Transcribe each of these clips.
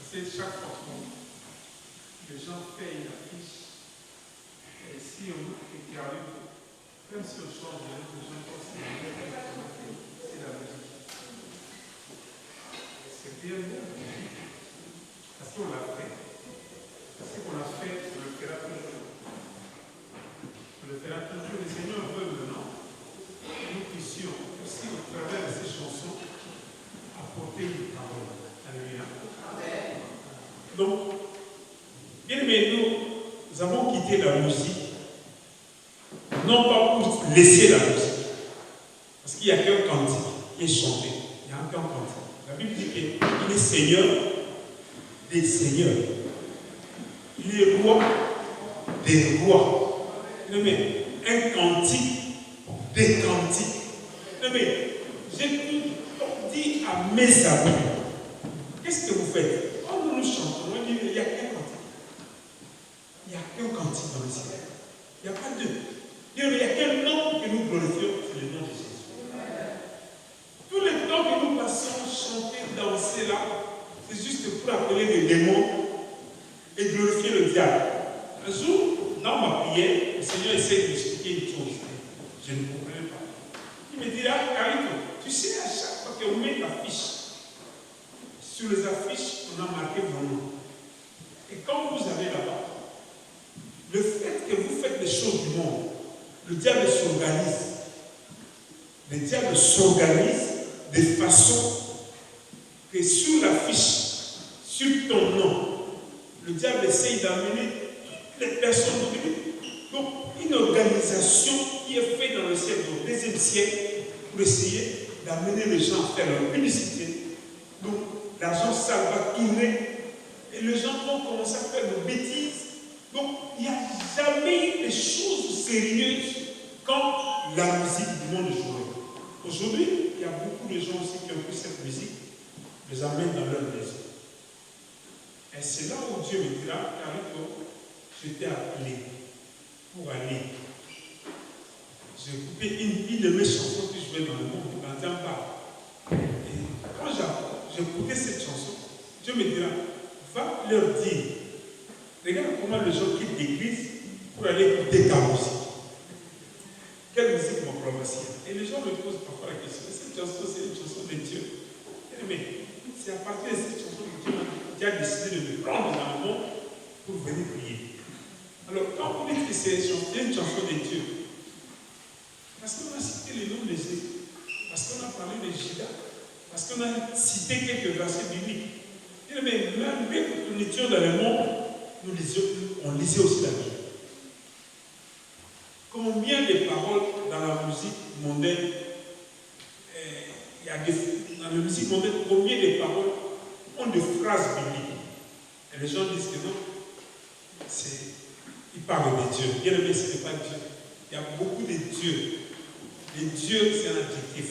C'est chaque fois que les gens payent la fiche, et si on regarde, même si on change, les gens pensent que c'est la musique. C'est bien bon. Parce qu'on l'a fait. Ce qu'on a fait, on le fera toujours. On le fera toujours. Le Seigneur veut maintenant que nous puissions aussi, au travers de ces chansons, apporter une parole. Alléluia. Donc, bien aimé, nous avons quitté la musique, non pas pour laisser la musique, parce qu'il n'y a qu'un cantique qui est chanté, il n'y a qu'un cantique. La Bible dit qu'il est Seigneur des seigneurs, il est roi des rois. Bien aimé, un cantique des cantiques. Bien aimé, j'ai tout dit à mes amis, qu'est-ce que vous faites? Quand nous chantons, on dit il n'y a qu'un cantique. Il n'y a qu'un cantique dans le ciel. Il n'y a pas deux. Il n'y a qu'un nom que nous glorifions, c'est le nom de Jésus. Tout le temps que nous passons, chanter, danser là, c'est juste pour appeler les démons et glorifier le diable. Un jour, dans ma prière, le Seigneur essaie de m'expliquer une chose. Je ne comprenais pas. Il me dit là, Carito, tu sais, à chaque fois qu'on met ta fiche, sur les affiches, on a marqué mon nom. Et quand vous allez là-bas, le fait que vous faites les choses du monde, le diable s'organise. Le diable s'organise de façon que sur l'affiche, sur ton nom, le diable essaye d'amener les personnes de lui. Donc, une organisation qui est faite dans le siècle, au deuxième siècle, pour essayer d'amener les gens à faire leur publicité. Donc, l'argent sale va tirer et les gens vont commencer à faire des bêtises. Donc, il n'y a jamais eu des choses sérieuses quand la musique du monde jouait. Aujourd'hui, il y a beaucoup de gens aussi qui ont pris cette musique, les amènent dans leur maison. Et c'est là où Dieu me dira, Carito, je t'ai appelé pour aller. J'ai écouté une de mes chansons que je jouais dans le monde, qui n'entend pas. Et quand j'ai écouté cette chanson, Dieu me dira, va leur dire, regarde comment les gens quittent l'église pour aller écouter ta musique. Quelle musique mon promotion? Et les gens me posent parfois la question, cette chanson, c'est une chanson de Dieu. Mais c'est à partir de cette chanson que Dieu a décidé de me prendre dans le monde pour venir prier. Alors, quand vous dites que c'est une chanson de Dieu, parce qu'on a cité les noms de Jésus, parce qu'on a parlé de Judas, parce qu'on a cité quelques versets bibliques. Mais même que nous étions dans le monde, on lisait aussi la Bible. Combien de paroles dans la musique mondaine, dans la musique mondaine, combien de paroles ont des phrases bibliques? Et les gens disent que non, ils parlent de Dieu. Bien aimé, ce n'est pas Dieu. Il y a beaucoup de dieux. Et Dieu, c'est un adjectif.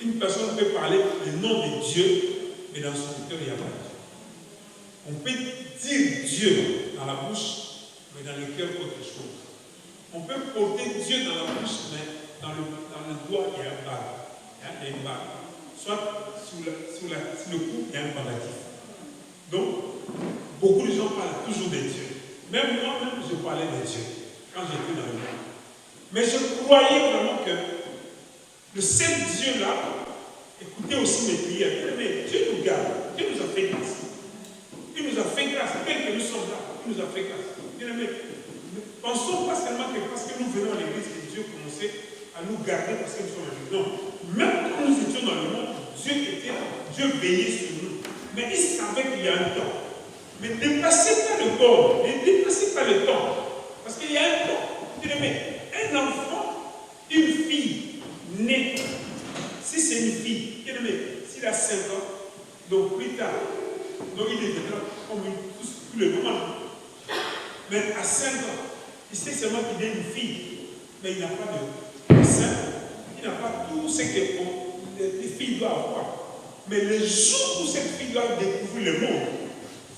Une personne peut parler du nom de Dieu, mais dans son cœur, il n'y a pas Dieu. On peut dire Dieu dans la bouche, mais dans le cœur, autre chose. On peut porter Dieu dans la bouche, mais dans le doigt, il y a un bague. Il y a une bague. Soit sous le cou, il y a un pendatif. Donc, beaucoup de gens parlent toujours de Dieu. Même moi-même, je parlais de Dieu quand j'étais dans le monde. Mais je croyais vraiment que le seul Dieu-là écoutait aussi mes prières. Mais Dieu nous garde. Dieu nous a fait grâce. Il nous a fait grâce. Tel que nous sommes là, il nous a fait grâce. Bien aimé, pensons pas seulement que parce que nous venons à l'église que Dieu commençait à nous garder parce que nous sommes à l'église. Non. Même quand nous étions dans le monde, Dieu veillait sur nous. Mais il savait qu'il y a un temps. Mais ne dépassez pas le corps. Ne dépassez pas le temps. Parce qu'il y a un temps. Bien aimé, un enfant, une fille née. Si c'est une fille, bien aimé, s'il a 5 ans, donc plus tard, donc il est déjà comme tous les moments. Mais à 5 ans, il sait seulement qu'il est une fille, mais il n'a pas de sein, il n'a pas tout ce que les filles doivent avoir. Mais le jour où cette fille doit découvrir le monde,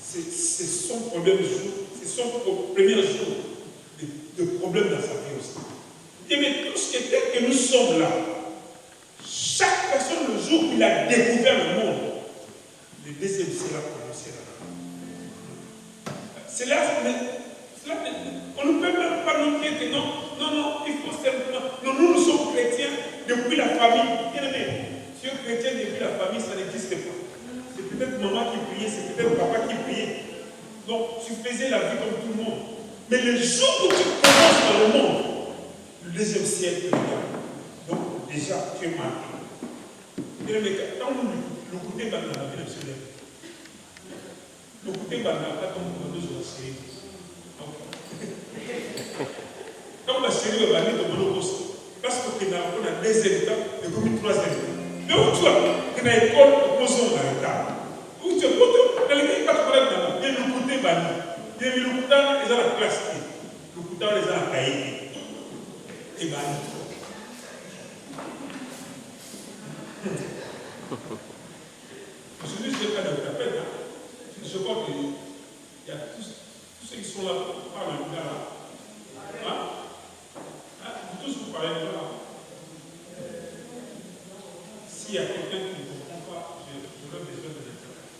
c'est son problème jour, c'est son premier jour de problème dans sa vie aussi. Et mais tout ce que nous sommes là, chaque personne, le jour où il a découvert le monde, le deuxième ciel a commencé là-bas. On ne peut même pas nous dire que non, il faut simplement. Non, nous sommes chrétiens depuis la famille. Bien aimé, si on est chrétien depuis la famille, ça n'existe pas. C'est peut-être maman qui priait, c'est peut-être papa qui priait. Donc, tu faisais la vie comme tout le monde. Mais le jour où tu commences dans le monde, le deuxième ciel te regarde. Donc, déjà, tu es marqué. Bien aimé, quand nous écoutons dans la vie nationale, nous écoutons dans la vie comme nous sommes série. Quand on a série, on va mettre au monoposte. Parce que nous avons un deuxième temps, et comme une troisième temps. Mais où tu as, tu as une école, opposons dans le cas. Où tu as, dans les pays, pas de problème dans le nous écoutons, il y a le couteau, ils ont la classe. Le couteau, ils ont la cahier. Et bien, aujourd'hui, je n'ai pas de rappel. Je crois qu'il y a tous ceux qui sont là par le gars là. Vous tous vous parlez de là. S'il y a quelqu'un qui ne comprend pas, j'aurais besoin de l'interprète.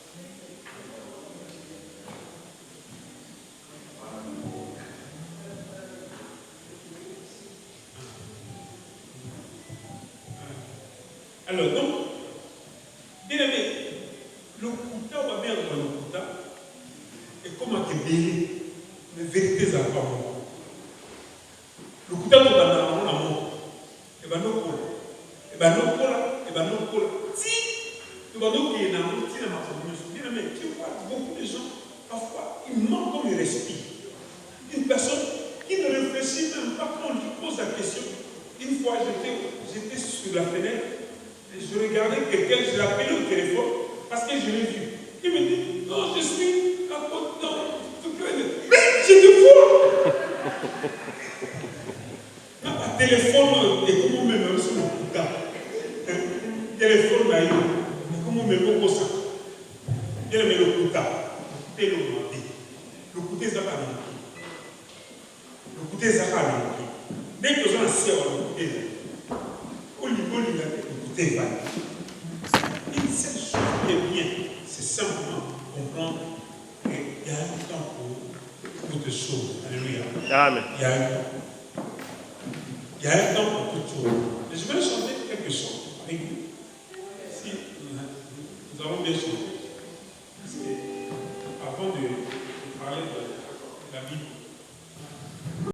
Alors, donc, bien aimé, le Kouta va bien dans le Kouta, et comment que béni, les vérités à quoi moi. Le Kouta va dans mon amour, et bien nous colle, et bien nous colle, et bien nous colle. Si, nous allons qui est dans le petit bien aimé, tu vois, beaucoup de gens, parfois, ils manquent comme ils respirent. Une personne qui ne réfléchit même pas quand on lui pose la question. Une fois, j'étais sur la fenêtre, et je regardais quelqu'un, je l'ai appelé au téléphone parce que je l'ai vu. Il me dit, non, je suis à côté, non, mais j'ai te vois. Un téléphone, et comment même sur mon putain. Téléphone d'ailleurs, et comment même au ça. Il y a le putain, et le mandé. Le côté Zaka le côté Zaka dès que j'en sais, on le côté au niveau de le côté va. Une seule chose qui est bien, c'est simplement comprendre qu'il y a un temps pour toutes choses. Alléluia. Amen. Il y a un temps pour toutes choses. Et je vais chanter quelque chose avec vous. Si nous allons bien chanter. Parce que avant de parler de la Bible,